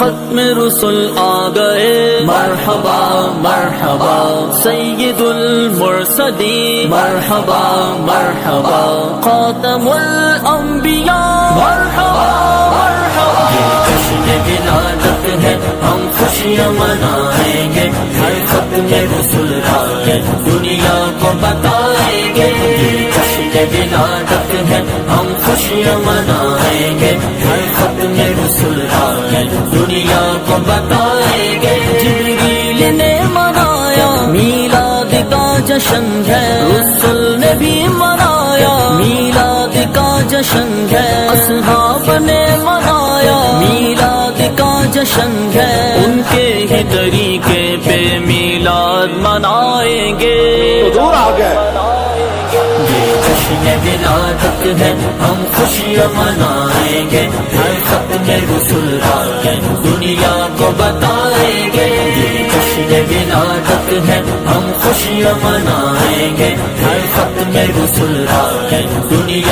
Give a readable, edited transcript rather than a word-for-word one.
ختم رسل آ گئے مرحبا مرحبا سید المرسلین مرحبا مرحبا خاتم الانبیاء مرحبا مرحبا یہ جشن ولادت ہے ہم خوشیاں منائیں گے ہر ختم رسل آئے دنیا کو بتائیں گے یہ جشن ولادت ہے ہم خوشیاں منائیں گے ہر ختم رسل آئے دنیا کو بتائیں گے جبریل نے منایا میلاد کا جشن ہے رسل نے بھی منایا میلاد کا جشن ہے اصحاب نے منایا میلاد کا جشن ہے ان کے ہی طریقے پہ میلاد منائیں گے حضور آ گئے یہ جشن ولادت ہے ہم خوشیاں منائیں گے ہر ختم رسل آئے دنیا کو بتائیں گے یہ جشن ولادت ہے ہم خوشیاں منائیں گے ہر ختم رسل آئے دنیا